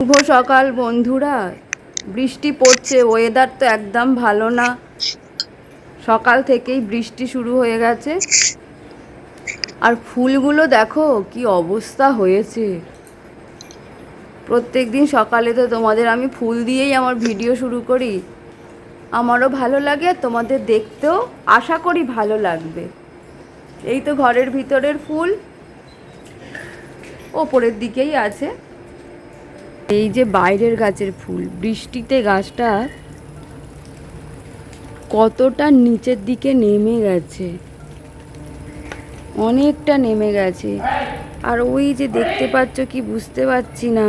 শুভ সকাল বন্ধুরা। বৃষ্টি পড়ছে, ওয়েদার তো একদম ভালো না। সকাল থেকেই বৃষ্টি শুরু হয়ে গেছে। আর ফুলগুলো দেখো কি অবস্থা হয়েছে। প্রত্যেক দিন সকালে তো তোমাদের আমি ফুল দিয়েই আমার ভিডিও শুরু করি। আমারও ভালো লাগে, তোমাদের দেখতেও আশা করি ভালো লাগবে। এই তো ঘরের ভিতরের ফুল, ওপরের দিকেই আছে। এই যে বাইরের গাছের ফুল, বৃষ্টিতে গাছটা কতটা নিচের দিকে নেমে গেছে, অনেকটা নেমে গেছে। আর ওই যে দেখতে পাচ্ছ কি বুঝতে পারছি না,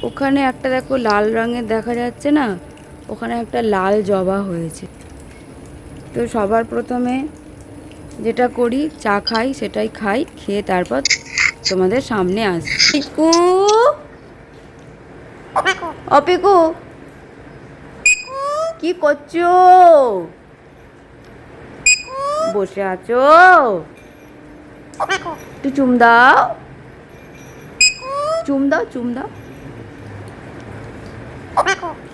ওখানে একটা দেখো লাল রঙের দেখা যাচ্ছে না, ওখানে একটা লাল জবা হয়েছে। তো সবার প্রথমে যেটা করি চা খাই, সেটাই খাই, খেয়ে তারপর তোমাদের সামনে আসি। পিকু, অপিকু কি করছো? বসে আছো? একটু চুম দাও, চুম দাও, চুম দাও।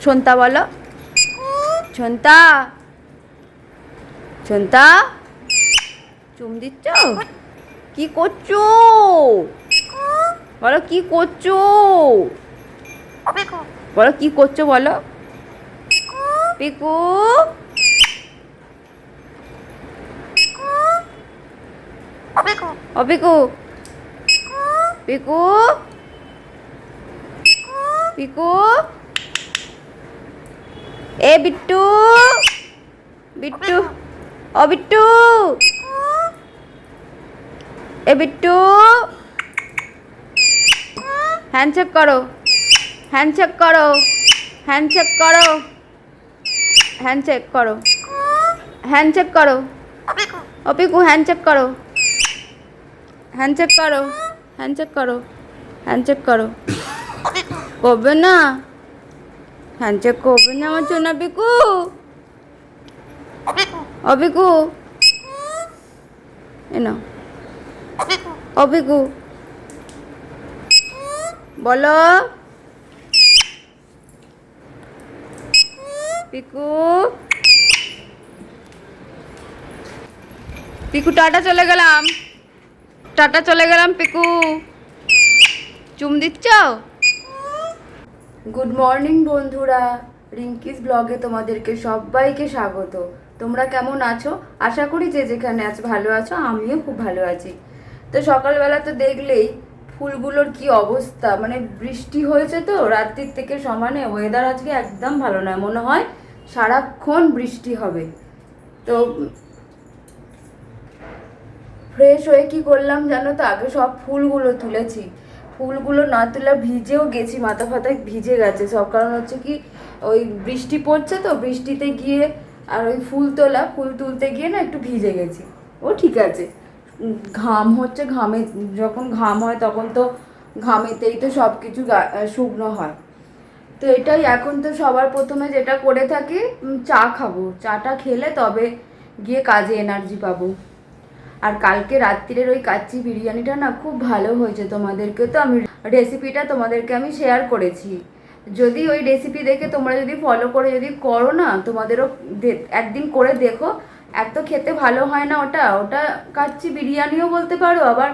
ছন্তা বলো, ছন্তা, ছন্তা। চুম দিচ্ছ? কি করছো বলো, কি করছো বলো, কি করছো বলো। পিকু, অপিকু, পিকু, পিকু, এ বিট্টু, বিট্টু, ও বিট্টু, এ বিট্টু, হ্যান্ডশেক করো, হ্যান্ডশেক করো, হ্যান্ডশেক করো, হ্যান্ডশেক করো, হ্যান্ডশেক করো। অপিকু হ্যান্ডশেক করো, হ্যান্ডশেক করো, হ্যান্ডশেক করো, হ্যান্ডশেক করো। করবে না? হ্যান্ডশেক করবে না আমার সোনা পিকু? অপিকু, এ নাও। অপিকু বলো, পিকু, পিকু টাটা চলে গেলাম, টাটা চলে গেলাম পিকু। চুম দিচ্ছ? গুড মর্নিং বন্ধুরা, রিঙ্কিস ব্লগে তোমাদেরকে সবাইকে স্বাগত। তোমরা কেমন আছো? আশা করি যে যেখানে আছো ভালো আছো, আমিও খুব ভালো আছি। তো সকালবেলা তো দেখলেই ফুলগুলোর কি অবস্থা, মানে বৃষ্টি হয়েছে তো রাত্রির থেকে সমানে, ওয়েদার আজকে একদম ভালো নয়, মনে হয় সারাক্ষণ বৃষ্টি হবে। তো ফ্রেশ হয়ে কি করলাম জানো তো, আগে সব ফুলগুলো তুলেছি। ফুলগুলো না তুলে ভিজেও গেছি, মাথা ফাতা ভিজে গেছে সব, কারণ হচ্ছে কি ওই বৃষ্টি পড়ছে তো, বৃষ্টিতে গিয়ে আর ওই ফুল তুলতে গিয়ে না একটু ভিজে গেছি। ও ঠিক আছে, ঘাম হচ্ছে, ঘামে যখন ঘাম হয় তখন তো ঘামেতেই তো সব কিছু শুকনো হয়। তো এটাই এখন তো সবার প্রথমে যেটা করে থাকি, চা খাবো, চাটা খেলে তবে গিয়ে কাজে এনার্জি পাবো। আর কালকে রাত্রিরের ওই কাচ্চি বিরিয়ানিটা না খুব ভালো হয়েছে, তোমাদেরকে তো আমি রেসিপিটা তোমাদেরকে আমি শেয়ার করেছি। যদি ওই রেসিপি দেখে তোমরা যদি ফলো করে যদি করো না, তোমাদেরও একদিন করে দেখো। এত খেতে ভালো হয় না ওটা, ওটা কাচ্চি বিরিয়ানিও বলতে পারো, আবার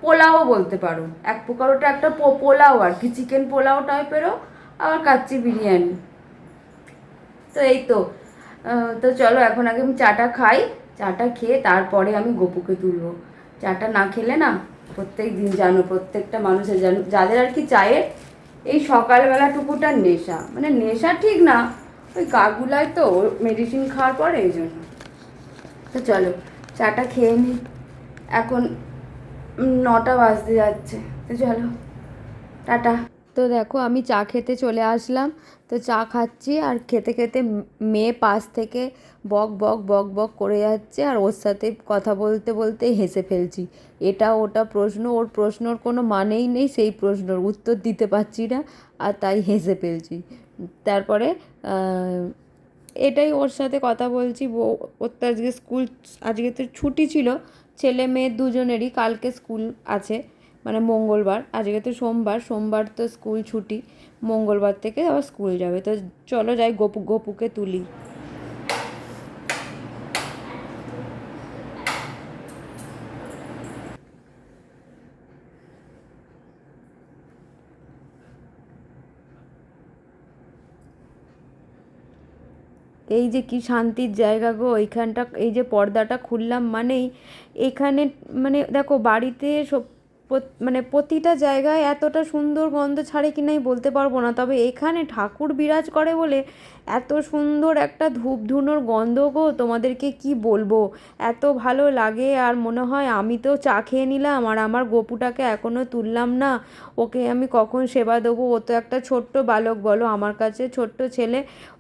পোলাও বলতে পারো। এক প্রকার ওটা একটা পোলাও আর কি, চিকেন পোলাও টাইপেরও, আবার কাচ্চি বিরিয়ানি। তো এই তো, তো চলো এখন আগে আমি চাটা খাই, চাটা খেয়ে তারপরে আমি গপুকে তুলবো। চাটা না খেলে না, প্রত্যেক দিন জানো প্রত্যেকটা মানুষের জানো, যাদের আর কি চায়ের এই সকালবেলাটুকুটা নেশা, মানে নেশা ঠিক না, ওই গাগুলায় তো মেডিসিন খাওয়ার পরে এই জন্য। তো চলো চাটা খেয়ে নিই, এখন 9টা বাজতে যাচ্ছে। তো চলো টাটা। তো দেখো আমি চা খেতে চলে আসলাম। তো চা খাচ্ছি আর খেতে খেতে মেয়ে পাশ থেকে বক বক বক বক করে যাচ্ছে, আর ওর সাথে কথা বলতে বলতে হেসে ফেলছি। এটা ওটা প্রশ্ন, ওর প্রশ্নর কোনো মানেই নেই, সেই প্রশ্নর উত্তর দিতে পারছি না, আর তাই হেসে ফেলছি। তারপরে এটাই ওর সাথে কথা বলছি। ওর তো আজকে তো ছুটি ছিল, ছেলে মেয়ে দুজনেরই কালকে স্কুল আছে। মানে মঙ্গলবার, আজকে তো সোমবার, সোমবার তো স্কুল ছুটি, মঙ্গলবার থেকে আবার স্কুল যাবে। তো চলো যাই গপুকে তুলি। এই যে কি শান্তির জায়গা গো এইখানটা, এই যে পর্দাটা খুললাম মানেই এখানে, মানে দেখো বাড়িতে সব মানে প্রতিটা জায়গায় এতটা সুন্দর গন্ধ ছাড়ে কি নাই বলতে পারবো না, তবে এখানে ঠাকুর বিরাজ করে বলে এত সুন্দর একটা ধূপ ধুনোর গন্ধ গো, তোমাদেরকে কি বলবো, এত ভালো লাগে। আর মনে হয় আমি তো চা খেয়ে নিলাম আর আমার গপুটাকে এখনও তুললাম না, ওকে আমি কখন সেবা দেবো, ও তো একটা ছোট্ট বালক, বলো আমার কাছে ছোট্ট ছেলে,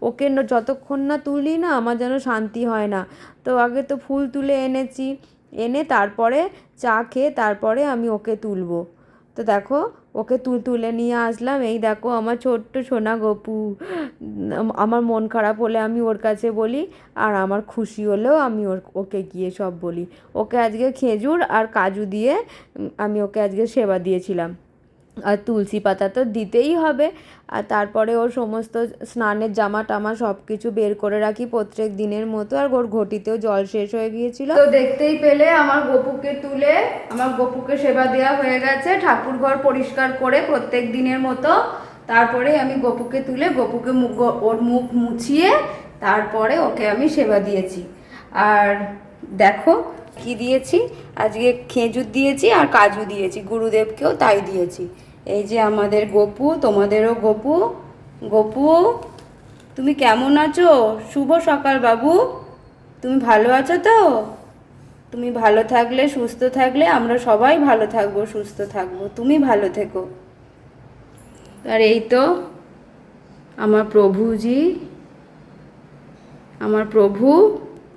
ওকে যতক্ষণ না তুলি না আমার যেন শান্তি হয় না। তো আগে তো ফুল তুলে এনেছি, এনে তারপরে চা খেয়ে তারপরে আমি ওকে তুলবো। তো দেখো ওকে তুলে নিয়ে আসলাম, এই দেখো আমার ছোট্ট সোনা গপু। আমার মন খারাপ হলে আমি ওর কাছে বলি, আর আমার খুশি হলেও আমি ওকে গিয়ে সব বলি। ওকে আজকে খেজুর আর কাজু দিয়ে আমি ওকে আজকে সেবা দিয়েছিলাম, আর তুলসী পাতা তো দিতেই হবে। আর তারপরে ওর সমস্ত স্নানের জামা টামা সব কিছু বের করে রাখি প্রত্যেক দিনের মতো। আর ওর ঘটিতেও জল শেষ হয়ে গিয়েছিল, তো দেখতেই পেলে আমার গপুকে তুলে আমার গপুকে সেবা দেওয়া হয়ে গেছে, ঠাকুর ঘর পরিষ্কার করে প্রত্যেক দিনের মতো। তারপরে আমি গপুকে তুলে গপুকে ওর মুখ মুছিয়ে তারপরে ওকে আমি সেবা দিয়েছি। আর দেখো কি দিয়েছি, আজকে খেজুর দিয়েছি আর কাজু দিয়েছি, গুরুদেবকেও তাই দিয়েছি। এই যে আমাদের গপু, তোমাদেরও গপু। গপু তুমি কেমন আছো? শুভ সকাল বাবু, তুমি ভালো আছো তো? তুমি ভালো থাকলে সুস্থ থাকলে আমরা সবাই ভালো থাকবো সুস্থ থাকবো, তুমি ভালো থেকো। আর এই তো আমার প্রভুজি, আমার প্রভু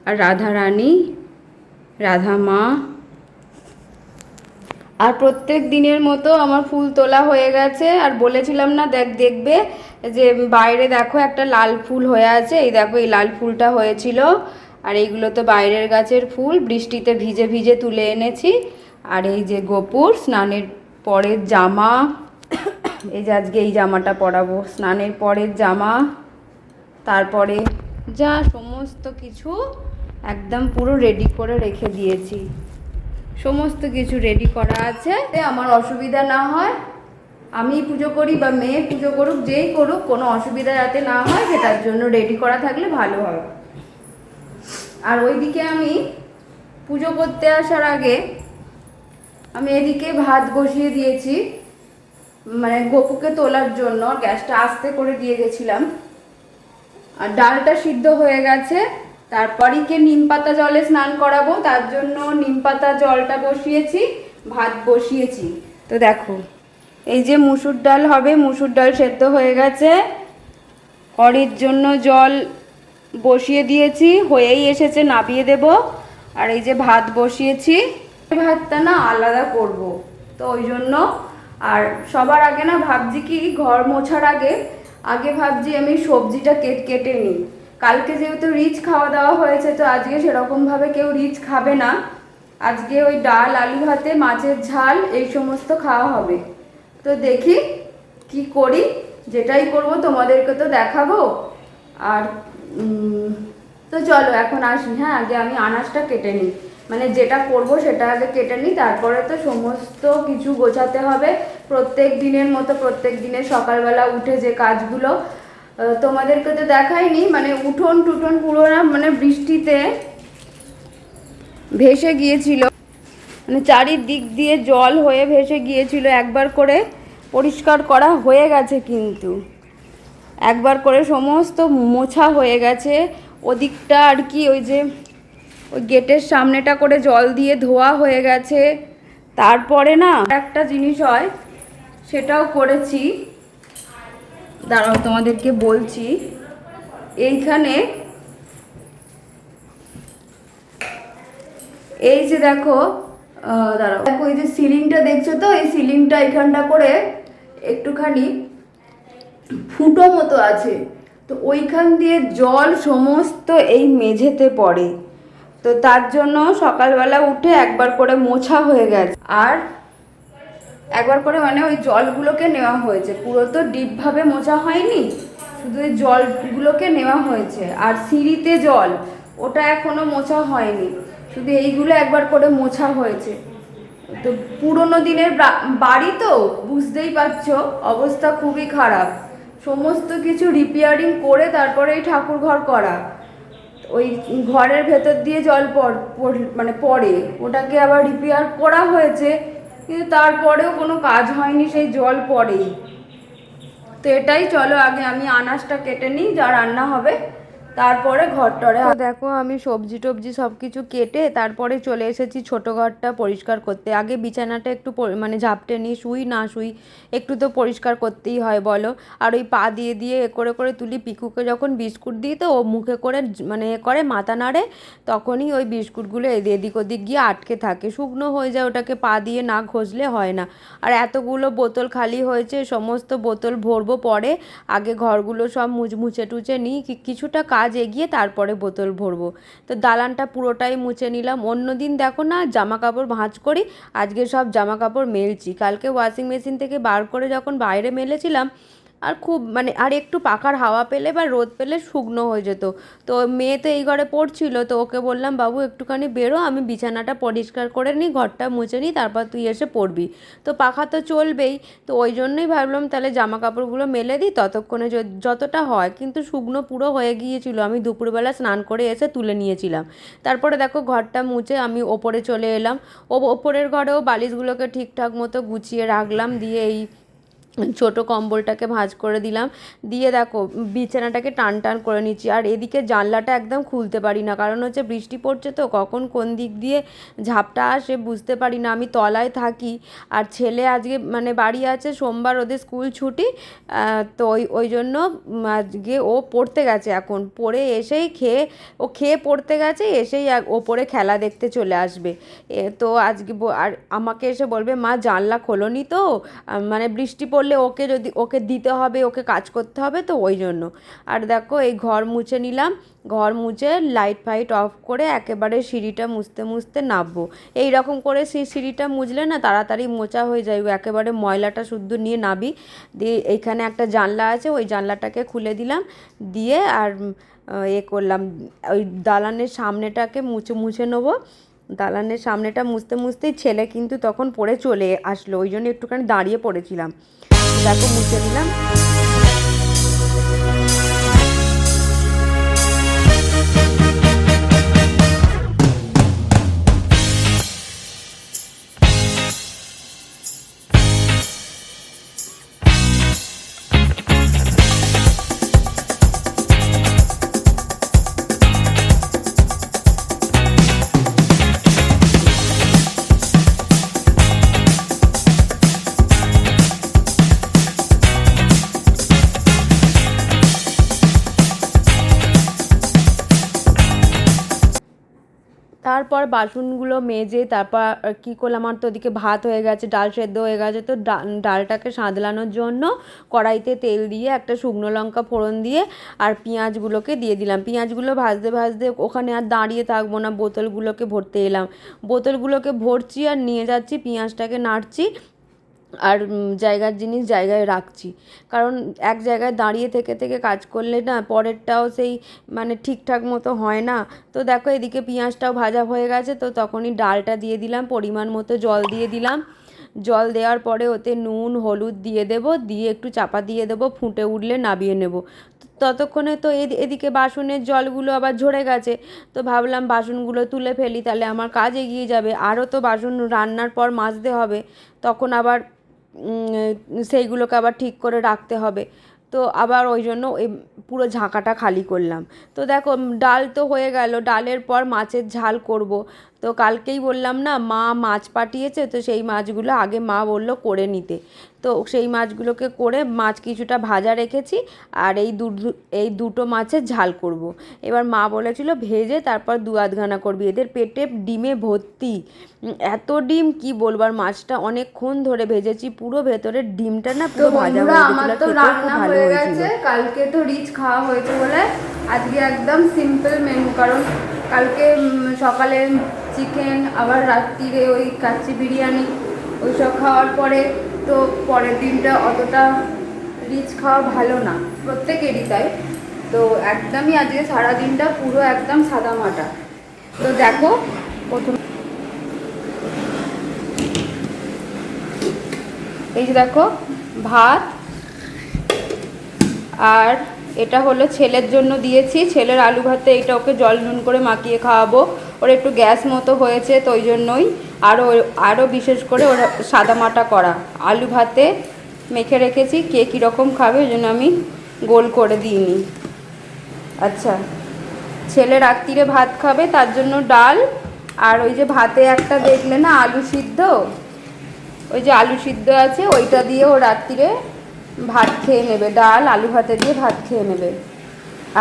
আর রাধা রানী, রাধা মা। আর প্রত্যেক দিনের মতো আমার ফুল তোলা হয়ে গেছে। আর বলেছিলাম না দেখবে যে বাইরে দেখো একটা লাল ফুল হয়ে আছে, এই দেখো এই লাল ফুলটা হয়েছিল। আর এইগুলো তো বাইরের গাছের ফুল, বৃষ্টিতে ভিজে ভিজে তুলে এনেছি। আর এই যে গোপুর স্নানের পরের জামা, এই যে আজকে এই জামাটা পরাবো, স্নানের পরের জামা, তারপরে যা সমস্ত কিছু একদম পুরো রেডি করে রেখে দিয়েছি, সমস্ত কিছু রেডি করা আছে, আমার অসুবিধা না হয়। আমি পুজো করি বা মেয়ে পুজো করুক, যেই করুক, কোনো অসুবিধা যাতে না হয় সেটার জন্য রেডি করা থাকলে ভালো হয়। আর ওইদিকে আমি পুজো করতে আসার আগে আমি এদিকে ভাত বসিয়ে দিয়েছি, মানে গপুকে তোলার জন্য গ্যাসটা আস্তে করে দিয়ে গেছিলাম। আর ডালটা সিদ্ধ হয়ে গেছে, তারপরই নিম পাতা জলে স্নান করাবো, তার জন্য নিম পাতা জলটা বসিয়েছি, ভাত বসিয়েছি। তো দেখো এই যে মুসুর ডাল হবে, মুসুর ডাল সেদ্ধ হয়ে গেছে, কড়ির জন্য জল বসিয়ে দিয়েছি, হয়েই এসেছে, নাবিয়ে দেব। আর এই যে ভাত বসিয়েছি, ভাতটা না আলাদা করব, তো ওই জন্য। আর সবার আগে না ভাবছি কি, ঘর মোছার আগে আগে ভাবছি আমি সবজিটা কেটে নিই। কালকে যেহেতু রিচ খাওয়া দাওয়া হয়েছে, তো আজকে সেরকমভাবে কেউ রিচ খাবে না, আজকে ওই ডাল আলু ভাতে মাছের ঝাল এই সমস্ত খাওয়া হবে। তো দেখি কি করি, যেটাই করব তোমাদেরকে তো দেখাবো। আর তো চলো এখন আসি, হ্যাঁ আগে আমি আনাজটা কেটে নিই, মানে যেটা করব সেটা আগে কেটে নিই, তারপরে তো সমস্ত কিছু গোছাতে হবে প্রত্যেক দিনের মতো, প্রত্যেক দিনের সকালবেলা উঠে যে কাজগুলো তোমাদেরকে তো দেখাইনি, মানে উঠোন টুঠোন পুরো না মানে বৃষ্টিতে ভেসে গিয়েছিল, মানে চারিদিক দিয়ে জল হয়ে ভেসে গিয়েছিল। একবার করে পরিষ্কার করা হয়ে গেছে, কিন্তু একবার করে সমস্ত মোছা হয়ে গেছে। ওদিকটা আর কি ওই যে ওই গেটের সামনেটা করে জল দিয়ে ধোয়া হয়ে গেছে। তারপরে না একটা জিনিস হয়, সেটাও করেছি, দাঁড়াও তোমাদেরকে বলছি। এইখানে এই যে দেখো, দাঁড়াও দেখো, এই যে সিলিংটা দেখছো তো, এই সিলিংটা এখানটা করে একটুখানি ফুটো মতো আছে, তো ওইখান দিয়ে জল সমস্ত এই মেঝেতে পড়ে, তো তার জন্য সকালবেলা উঠে একবার করে মোছা হয়ে গেছে। আর একবার করে মানে ওই জলগুলোকে নেওয়া হয়েছে, পুরো তো ডিপভাবে মোছা হয়নি, শুধু ওই জলগুলোকে নেওয়া হয়েছে। আর সিঁড়িতে জল, ওটা এখনো মোছা হয়নি, শুধু এইগুলো একবার করে মোছা হয়েছে। তো পুরোনো দিনের বাড়ি তো বুঝতেই পারছো, অবস্থা খুবই খারাপ। সমস্ত কিছু রিপেয়ারিং করে তারপরে এই ঠাকুর ঘর করা। ওই ঘরের ভেতর দিয়ে জল মানে পড়ে, ওটাকে আবার রিপেয়ার করা হয়েছে, কিন্তু তারপরেও কোনো কাজ হয়নি, সেই জল পড়েই। তো এটাই, চলো আগে আমি আনাজটা কেটে নিই, যা রান্না হবে, তারপরে ঘরটরে। দেখো আমি সবজি টবজি সব কিছু কেটে তারপরে চলে এসেছি ছোটো ঘরটা পরিষ্কার করতে। আগে বিছানাটা একটু মানে ঝাপটে নিই, শুই না শুই একটু তো পরিষ্কার করতেই হয় বলো। আর ওই পা দিয়ে দিয়ে এ করে করে তুলি, পিকুকে যখন বিস্কুট দিই তো ও মুখে করে মানে এ করে মাথা নাড়ে, তখনই ওই বিস্কুটগুলো এদিক ওদিক গিয়ে আটকে থাকে, শুকনো হয়ে যায়, ওটাকে পা দিয়ে না ঘষলে হয় না। আর এতগুলো বোতল খালি হয়েছে, সমস্ত বোতল ভরবো পরে, আগে ঘরগুলো সব মুছে টুচে নিই, কিছুটা কাজ এগিয়ে তারপরে বোতল ভরবো। তো দালানটা পুরোটাই মুছে নিলাম। অন্য দিন দেখো না জামা কাপড় ভাঁজ করি, আজকে সব জামা কাপড় মেলছি। কালকে ওয়াশিং মেশিন থেকে বার করে যখন বাইরে মেলেছিলাম, আর খুব মানে আর একটু পাখার হাওয়া পেলে বা রোদ পেলে শুকনো হয়ে যেত। তো মেয়ে তো এই ঘরে পড়ছিল, তো ওকে বললাম বাবু একটুখানি বেরো, আমি বিছানাটা পরিষ্কার করে নিই, ঘরটা মুছে নিই, তারপর তুই এসে পড়বি। তো পাখা তো চলবেই, তো ওই জন্যই ভাবলাম তাহলে জামা কাপড়গুলো মেলে দিই, ততক্ষণে যতটা হয়। কিন্তু শুকনো পুরো হয়ে গিয়েছিল, আমি দুপুরবেলা স্নান করে এসে তুলে নিয়েছিলাম। তারপরে দেখো ঘরটা মুছে আমি ওপরে চলে এলাম। ওপরের ঘরেও বালিশগুলোকে ঠিকঠাক মতো গুছিয়ে রাখলাম, দিয়ে এই ছোটো কম্বলটাকে ভাঁজ করে দিলাম, দিয়ে দেখো বিছানাটাকে টান টান করে নিচ্ছি। আর এদিকে জানলাটা একদম খুলতে পারি না, কারণ হচ্ছে বৃষ্টি পড়ছে তো, কখন কোন দিক দিয়ে ঝাপটা আসে বুঝতে পারি না। আমি তলায় থাকি, আর ছেলে আজকে মানে বাড়ি আছে, সোমবার ওদের স্কুল ছুটি, তো ওই জন্য আজকে ও পড়তে গেছে, এখন পড়ে এসেই খেয়ে পড়তে গেছে, এসেই ওপরে খেলা দেখতে চলে আসবে। তো আজকে আর আমাকে এসে বলবে মা জানলা খোলোনি তো, মানে বৃষ্টি পড়লে ওকে দিতে হবে, ওকে কাজ করতে হবে, তো ওই জন্য। আর দেখো এই ঘর মুছে নিলাম, ঘর মুছে লাইট ফাইট অফ করে একেবারে সিঁড়িটা মুছতে মুছতে নামবো। এই রকম করে সেই সিঁড়িটা মুছলে না তাড়াতাড়ি মোছা হয়ে যায়, একেবারে ময়লাটা শুদ্ধ নিয়ে নাবি। দিয়ে এইখানে একটা জানলা আছে, ওই জানলাটাকে খুলে দিলাম, দিয়ে আর করলাম ওই দালানের সামনেটাকে মুছে নেবো। দালানের সামনেটা মুছতে মুছতেই ছেলে কিন্তু তখন পড়ে চলে আসলো, ওই জন্য একটুখানি দাঁড়িয়ে পড়েছিলাম। দেখো মুছে নিলাম। তারপর বাসনগুলো মেজে তারপর কী করলাম, আমার তো ওদিকে ভাত হয়ে গেছে, ডাল সেদ্ধ হয়ে গেছে, তো ডালটাকে সাঁতলানোর জন্য কড়াইতে তেল দিয়ে একটা শুকনো লঙ্কা ফোড়ন দিয়ে আর পেঁয়াজগুলোকে দিয়ে দিলাম। পেঁয়াজগুলো ভাজতে ভাজতে ওখানে আর দাঁড়িয়ে থাকবো না, বোতলগুলোকে ভরতে এলাম। বোতলগুলোকে ভরছি আর নিয়ে যাচ্ছি, পেঁয়াজটাকে নাড়ছি, আর জায়গার জিনিস জায়গায় রাখছি, কারণ এক জায়গায় দাঁড়িয়ে থেকে থেকে কাজ করলে না পরেরটাও সেই মানে ঠিকঠাক মতো হয় না। তো দেখো এদিকে পেঁয়াজটাও ভাজা হয়ে গেছে, তো তখনই ডালটা দিয়ে দিলাম, পরিমাণ মতো জল দিয়ে দিলাম। জল দেওয়ার পরে ওতে নুন হলুদ দিয়ে দেবো, দিয়ে একটু চাপা দিয়ে দেবো, ফুটে উঠলে নামিয়ে নেব। ততক্ষণে তো এদিকে বাসনের জলগুলো আবার ঝরে গেছে, তো ভাবলাম বাসনগুলো তুলে ফেলি, তাহলে আমার কাজ এগিয়ে যাবে। আরও তো বাসন রান্নার পর মাজতে হবে, তখন আবার সেইগুলোকে আবার ঠিক করে রাখতে হবে। তো আবার ওই জন্য এই পুরো ঝাঁকাটা খালি করলাম। তো দেখো ডাল তো হয়ে গেল, ডালের পর মাছের ঝাল করব। তো কালকেই বললাম না মা মাছ পাঠিয়েছে, তো সেই মাছগুলো আগে মা বলল করে নিতে, তো সেই মাছগুলোকে করে মাছ কিছুটা ভাজা রেখেছি, আর এই দুটো মাছের ঝাল করব। এবার মা বলেছিল ভেজে তারপর 2-8 করবি, এদের পেটে ডিমে ভর্তি, এত ডিম কি বলবো। আর মাছটা অনেকক্ষণ ধরে ভেজেছি, পুরো ভেতরের ডিমটা না পুরো ভাজা হয়ে গেছিল, খেতেও খুব ভালো হয়েছিল। কালকে তো রিচ খাওয়া হয়েছে বলে আজকে একদম সিম্পল মেনু, কারণ কালকে সকালে চিকেন, আবার রাত্রিরে ওই কাচ্চি বিরিয়ানি, ওইসব খাওয়ার পরে তো পরের দিনটা অতটা রিচ খাওয়া ভালো না, প্রত্যেকেরই তাই। তো একদমই আজকে সারাদিনটা পুরো একদম সাদা মাটা। তো দেখো প্রথম এই যে দেখো ভাত, আর এটা হলো ছেলের জন্য দিয়েছি, ছেলের আলু ভাতে। এইটা ওকে জল নুন করে মাখিয়ে খাওয়াবো, ওর একটু গ্যাস মতো হয়েছে, তো ওই জন্যই আরও বিশেষ করে ওর সাদা মাটা করা। আলু ভাতে মেখে রেখেছি, কে কীরকম খাবে ওই জন্য আমি গোল করে দিইনি। আচ্ছা, ছেলে রাত্রিরে ভাত খাবে, তার জন্য ডাল, আর ওই যে ভাতে একটা দেখলে না আলু সিদ্ধ, ওই যে আলু সিদ্ধ আছে ওইটা দিয়ে ও রাত্রিরে ভাত খেয়ে নেবে, ডাল আলু ভাতে দিয়ে ভাত খেয়ে নেবে।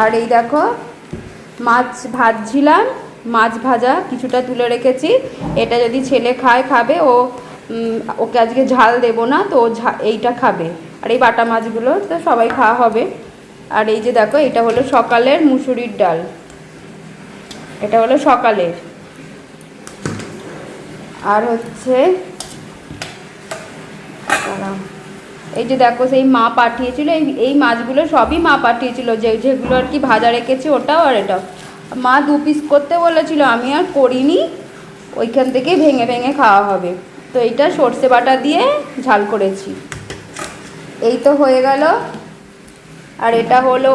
আর এই দেখো মাছ ভাজছিলাম, মাছ ভাজা কিছুটা তুলে রেখেছি, এটা যদি ছেলে খাবে, ওকে আজকে ঝাল দেবো না, তো ও এইটা খাবে। আর এই বাটা মাছগুলো তো সবাই খাওয়া হবে। আর এই যে দেখো এটা হলো সকালের মুসুরির ডাল, এটা হলো সকালের। আর হচ্ছে এই যে দেখো সেই মা পাঠিয়েছিল, এই মাছগুলো সবই মা পাঠিয়েছিল, যেগুলো আর কি ভাজা রেখেছি ওটাও আর এটাও। মা 2 পিস করতে বলেছিল, আমি আর করিনি, ওইখান থেকে ভেঙে ভেঙে খাওয়া হবে। তো এইটা সর্ষে বাটা দিয়ে ঝাল করেছি। এই তো হয়ে গেল। আর এটা হলো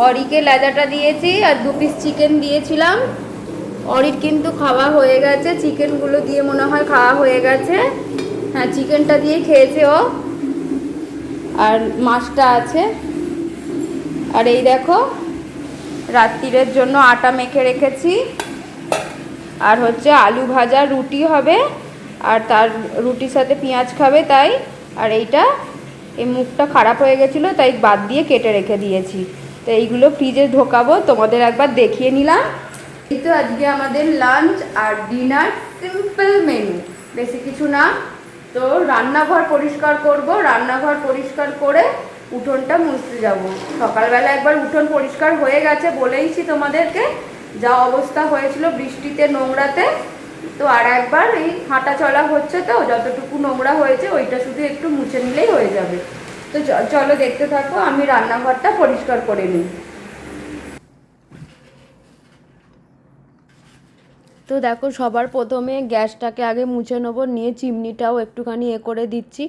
অরিকে লেজাটা দিয়েছি, আর 2 পিস চিকেন দিয়েছিলাম। অরির কিন্তু খাওয়া হয়ে গেছে, চিকেনগুলো দিয়ে মনে হয় খাওয়া হয়ে গেছে। হ্যাঁ, চিকেনটা দিয়ে খেয়েছে ও, আর মাছটা আছে। আর এই দেখো রাত্রিরের জন্য আটা মেখে রেখেছি, আর হচ্ছে আলু ভাজা, রুটি হবে, আর তার রুটির সাথে পেঁয়াজ খাবে তাই। আর এইটা এই মুখটা খারাপ হয়ে গেছিলো তাই বাদ দিয়ে কেটে রেখে দিয়েছি। তো এইগুলো ফ্রিজে ঢোকাবো, তোমাদের একবার দেখিয়ে নিলাম। এই তো আজকে আমাদের লাঞ্চ আর ডিনার, সিম্পল মেনু, বেশি কিছু না। তো রান্নাঘর পরিষ্কার করব, রান্নাঘর পরিষ্কার করে উঠোনটা মুছতে যাব। সকালবেলা একবার উঠোন পরিষ্কার হয়ে গেছে, বলেইছি তোমাদেরকে, যা অবস্থা হয়েছিল বৃষ্টিতে নোংরাতে। তো আর একবার এই হাঁটা চলা হচ্ছে, তো যতটুকু নোংরা হয়েছে ওইটা শুধু একটু মুছে নিলেই হয়ে যাবে। তো চলো দেখতে থাকো, আমি রান্নাঘরটা পরিষ্কার করে নিই। তো দেখো সবার প্রথমে গ্যাসটাকে আগে মুছে নেবো, নিয়ে চিমনিটাও একটুখানি করে দিচ্ছি।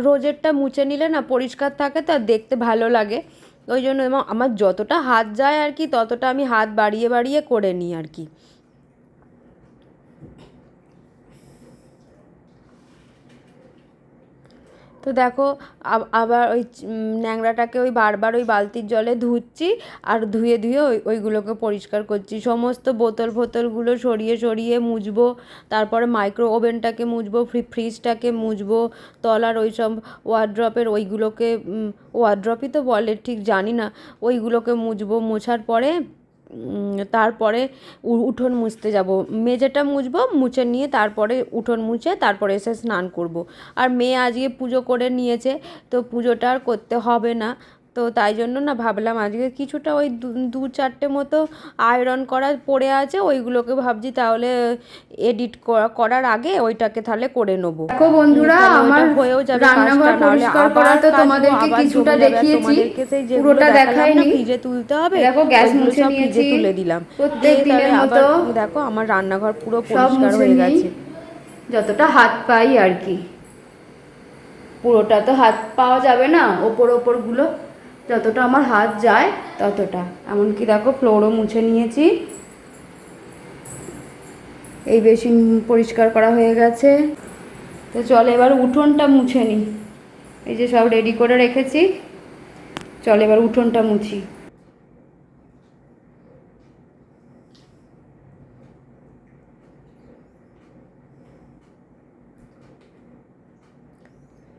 রোজেরটা মুছে নিলে না পরিষ্কার থাকে, তা দেখতে ভালো লাগে, ওই জন্য। এবং আমার যতটা হাত যায় আর কি ততটা আমি হাত বাড়িয়ে বাড়িয়ে করে নিই আর কি। তো দেখো আবার ওই ন্যাংরাটাকে ওই বারবার ওই বালতির জলে ধুচ্ছি, আর ধুয়ে ওইগুলোকে পরিষ্কার করছি। সমস্ত বোতলগুলো সরিয়ে সরিয়ে মুছবো, তারপরে মাইক্রো ওভেনটাকে মুছবো, ফ্রিজটাকে মুছবো, তলার ওই সব ওয়ারড্রপের ওইগুলোকে, ওয়ারড্রপই তো বলে ঠিক জানি না, ওইগুলোকে মুছবো। মোছার পরে তারপরে উঠোন মুছতে যাব, মেঝেটা মুছবো, মুছে নিয়ে তারপরে উঠোন মুছে তারপরে এসে স্নান করব। আর মেয়ে আজকে পুজো করে নিয়েছে, তো পুজোটা আর করতে হবে না। তো তাই জন্য না ভাবলাম আজকে কিছুটা ওই 2-4টে মতো আয়রন করা পড়ে আছে, ওইগুলোকে ভাবছি তাহলে এডিট করার আগে ওইটাকে তাহলে করে নেবো। দেখো বন্ধুরা, আমার হয়েও যাবে রান্নাঘর পরিষ্কার করা, তো তোমাদেরকে কিছুটা দেখিয়েছি, পুরোটা দেখাইনি। ফ্রিজে তুলতে হবে, দেখো গ্যাস মুছে নিয়েছি, তুলে দিলাম প্রত্যেক দিনের মতো। দেখো আমার রান্নাঘর পুরো পরিষ্কার হয়ে গেছে, যতটা হাত পাই আর কি। পুরোটা তো হাত পাওয়া যাবে না, ওপরগুলো যতটা আমার হাত যায় ততটা। এমনকি দেখো ফ্লোরও মুছে নিয়েছি, এই বেসিন পরিষ্কার করা হয়ে গেছে। তো চলো এবার উঠোনটা মুছে নিই, এই যে সব রেডি করে রেখেছি, চলো এবার উঠোনটা মুছি।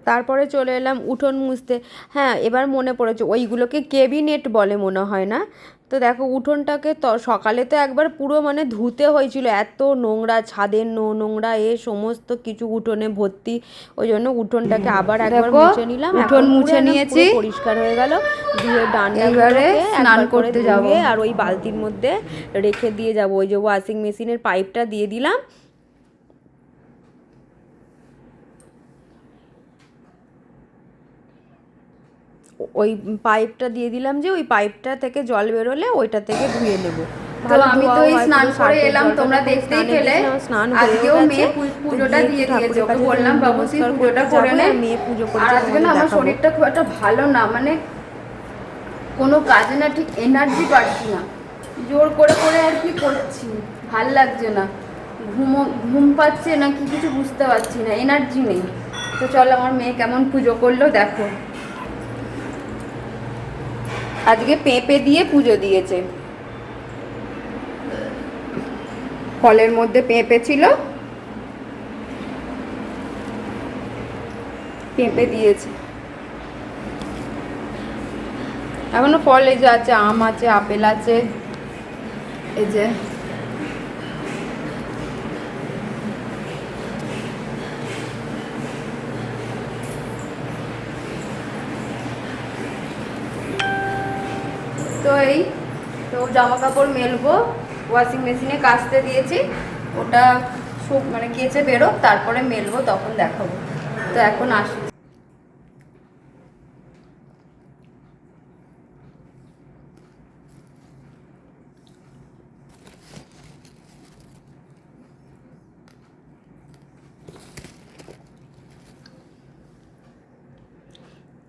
তারপরে চলে এলাম উঠোন মুছতে। হ্যাঁ, এবার মনে পড়েছে, ওইগুলোকে কেবিনেট বলে মনে হয় না। তো দেখো উঠোনটাকে তো সকালে তো একবার পুরো মানে ধুতে হয়েছিল, এত নোংরা, ছাদের নোংরা সমস্ত কিছু উঠোনে ভর্তি, ওই জন্য উঠোনটাকে আবার একবার মুছে নিলাম। উঠোন মুছে নিয়েছি, পরিষ্কার হয়ে গেল। দিয়ে ডান্ডাগুলোকে স্নান করতে যাব, আর ওই বালতির মধ্যে রেখে দিয়ে যাব। ওই যে ওয়াশিং মেশিনের পাইপটা দিয়ে দিলাম, ওই পাইপটা দিয়ে দিলাম, যে ওই পাইপটা থেকে জল বেরোলে ওইটা থেকে ধুয়ে নেবো। তো আমি তো এই স্নান করে এলাম, তোমরা দেখতেই পেলে। আজকেও মেয়ে পুজোটা দিয়ে দিয়েছে, ওকে বললাম বাবু তুই পুজোটা করে নে। মেয়ে পুজো আর করেছে, আজকে না আমার শরীরটা খুব একটা ভালো না, মানে কোনো কাজে না ঠিক এনার্জি পাচ্ছি না, জোর করে করে আর কি করছি, ভাল লাগছে না, ঘুম পাচ্ছে না কি কিছু বুঝতে পারছি না, এনার্জি নেই। তো চলো আমার মেয়ে কেমন পুজো করলো দেখো। আজকে পেঁপে দিয়ে পুজো দিয়েছে, ফলের মধ্যে পেঁপে ছিল, পেঁপে দিয়েছে। এখনো ফল এই যে আছে, আম আছে, আপেল আছে, এই যে তো এই তো জামা কাপড় মেলবো, ওয়াশিং মেশিনে কাচতে দিয়েছি, ওটা সব মানে কেচে বেরো, তারপরে মেলবো, তখন দেখাবো। তো এখন আসি।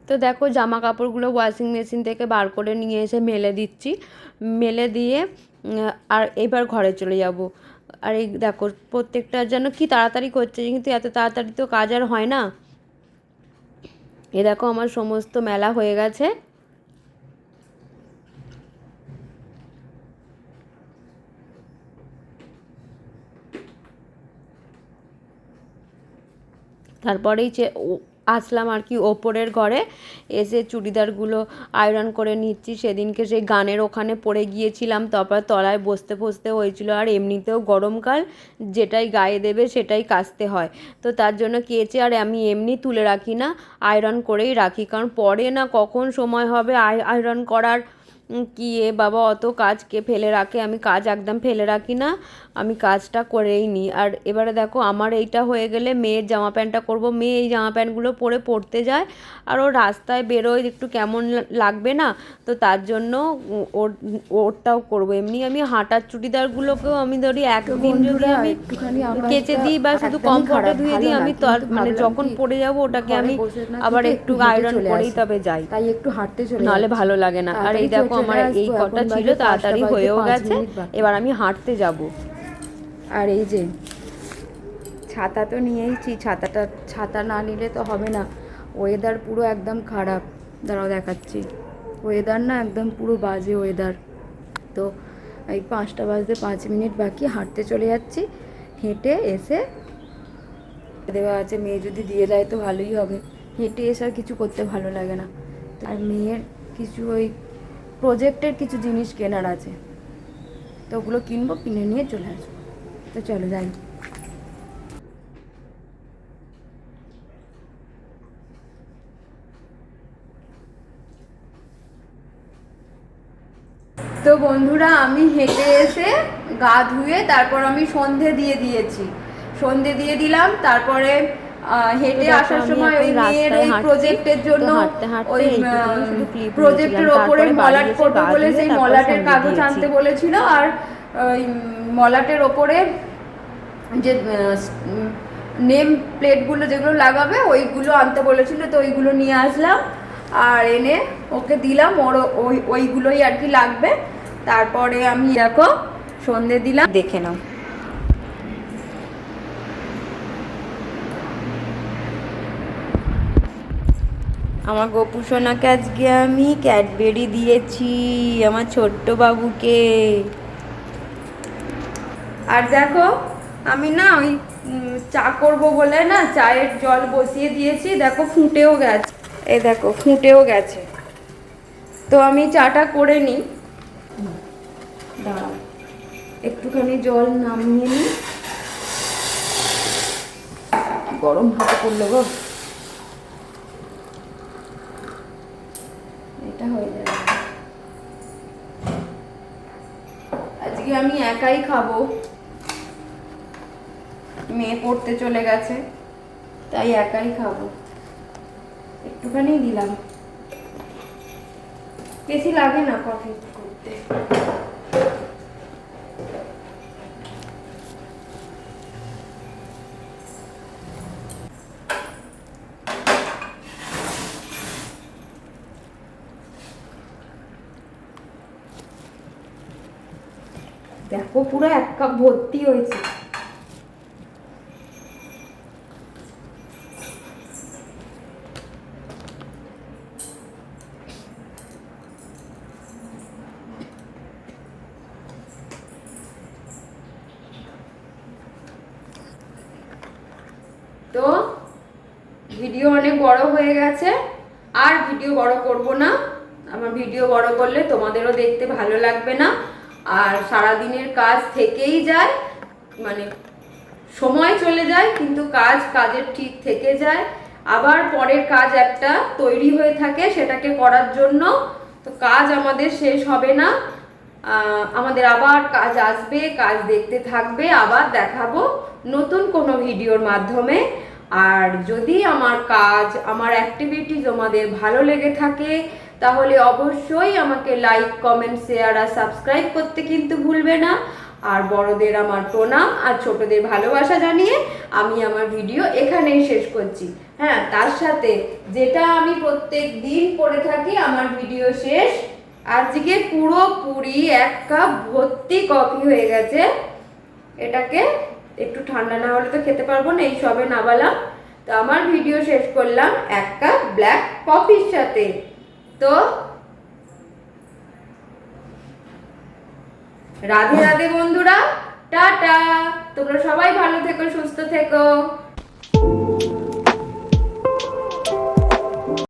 তো দেখো জামা কাপড়গুলো ওয়াশিং মেশিন থেকে বার করে নিয়ে এসে মেলে দিচ্ছি, মেলে দিয়ে আর এবার ঘরে চলে যাব। আর এই দেখো প্রত্যেকটা যেন কি তাড়াতাড়ি করছে, কিন্তু এত তাড়াতাড়ি তো কাজ আর হয় না। এ দেখো আমার সমস্ত মেলা হয়ে গেছে। তারপরেই আসলাম আর কি ওপরের ঘরে, এসে চুড়িদারগুলো আয়রন করে নিচ্ছি। সেদিনকে সেই গানের ওখানে পড়ে গিয়েছিলাম, তারপর তলায় বসতে বসতে হয়েছিল, আর এমনিতেও গরমকাল, যেটাই গায়ে দেবে সেটাই কাচতে হয়। তো তার জন্য কেচে আর আমি এমনি তুলে রাখি না, আয়রন করেই রাখি, কারণ পরে না কখন সময় হবে আয়রন করার। কি এ বাবা, অত কাজ কে ফেলে রাখে? আমি কাজ একদম ফেলে রাখি না, আমি কাজটা করেই নিই। আর এবারে দেখো আমার এইটা হয়ে গেলে মেয়ের জামা প্যান্টটা করব। মেয়ে এই জামা প্যান্টগুলো পরে পড়তে যায়, আর ও রাস্তায় বেরোয় একটু কেমন লাগবে না, তো তার জন্য ওরটাও করব। এমনি আমি হাঁটার চুড়িদারগুলোকেও আমি ধরি একদিন যদি আমি কেচে দিই বা শুধু কমফর্টে ধুয়ে দিই, আমি তো মানে যখন পরে যাব ওটাকে আমি আবার একটু আয়রন করেই তবে যাই, তাই একটু হাঁটতে চলে নাহলে ভালো লাগে না। আর এই দেখো আমার এই কটা ছিল, তাড়াতাড়ি হয়েও গেছে, এবার আমি হাঁটতে যাব। আর এই যে ছাতা তো নিয়েইছি, ছাতা না নিলে তো হবে না, ওয়েদার পুরো একদম খারাপ, দাঁড়াও দেখাচ্ছি। ওয়েদার না একদম পুরো বাজে ওয়েদার। তো এই 5টা বাজতে 5 মিনিট বাকি, হাঁটতে চলে যাচ্ছি। হেঁটে এসে দেওয়া আছে, মেয়ে যদি দিয়ে দেয় তো ভালোই হবে। হেঁটে এসে আর কিছু করতে ভালো লাগে না। আর মেয়ের কিছু ওই প্রজেক্টের কিছু জিনিস কেনার আছে, তো ওগুলো কিনবো, কিনে নিয়ে চলে আসবো। তো চলো যাই। তো বন্ধুরা আমি হেঁটে এসে গা ধুয়ে তারপর আমি সন্ধে দিয়ে দিয়েছি, সন্ধে দিয়ে দিলাম। তারপরে হেঁটে আসার সময় ওই মেয়ের এই প্রজেক্টের জন্য ওই প্রজেক্টের ওপরে মলাট করবে বলে সেই মলাটের কাগজ আনতে বলেছিল, আর ওই মলাটের ওপরে যে নেম প্লেটগুলো যেগুলো লাগাবে ওইগুলো আনতে বলেছিল, তো ওইগুলো নিয়ে আসলাম আর এনে ওকে দিলাম, ওর ওইগুলোই আর কি লাগবে। তারপরে আমি দেখো সন্ধে দিলাম, দেখে নাও। আমার গোপু সোনাকে আজকে আমি ক্যাডবেরি দিয়েছি, আমার ছোট্ট বাবুকে। আর দেখো আমি না ওই চা করব বলে না চায়ের জল বসিয়ে দিয়েছি, দেখো ফুটেও গেছে, এই দেখো ফুটেও গেছে। তো আমি চাটা করে নিই, দাঁড়াও একটুখানি জল নামিয়ে নিই, গরম হাতে পড়লো গো। এটা হয়ে যাবে, আজকে আমি একাই খাবো, মেয়ে পড়তে চলে গেছে, তাই একাই খাবো। একটুখানি দিলাম। বেশি লাগে না কফি করতে। দেখো পুরো 1 কাপ ভর্তি হয়েছে। তো ভিডিও অনেক বড় হয়ে গেছে, আর ভিডিও বড় করব না। আমার ভিডিও বড় করলে তোমাদেরও দেখতে ভালো লাগবে না, আর সারাদিনের কাজ থেকেই যায়, মানে সময় চলে যায় কিন্তু কাজের ঠিক থেকে যায়, আবার পরের কাজ একটা তৈরি হয়ে থাকে সেটাকে করার জন্য। তো কাজ আমাদের শেষ হবে না, আমাদের আবার কাজ আসবে, কাজ দেখতে থাকবে, আবার দেখাবো নতুন কোনো ভিডিওর মাধ্যমে। আর যদি আমার কাজ, আমার অ্যাক্টিভিটি তোমাদের ভালো লেগে থাকে তাহলে অবশ্যই আমাকে লাইক, কমেন্ট, শেয়ার আর সাবস্ক্রাইব করতে কিন্তু ভুলবে না। আর বড়দের আমার প্রণাম আর ছোটদের ভালোবাসা জানিয়ে আমি আমার ভিডিও এখানেই শেষ করছি। হ্যাঁ, তার সাথে যেটা আমি প্রত্যেক দিন করে থাকি, আমার ভিডিও শেষ। আজকে পুরোপুরি 1 কাপ ভর্তি কফি হয়ে গেছে। এটাকে একটু ঠান্ডা না হলে তো খেতে পারবো না, এই সবে নামালাম। তো আমার ভিডিও শেষ করলাম 1 কাপ ব্ল্যাক কফির সাথে। তো রাধে রাধে বন্ধুরা, টাটা। তোমরা সবাই ভালো থেকো, সুস্থ থেকো।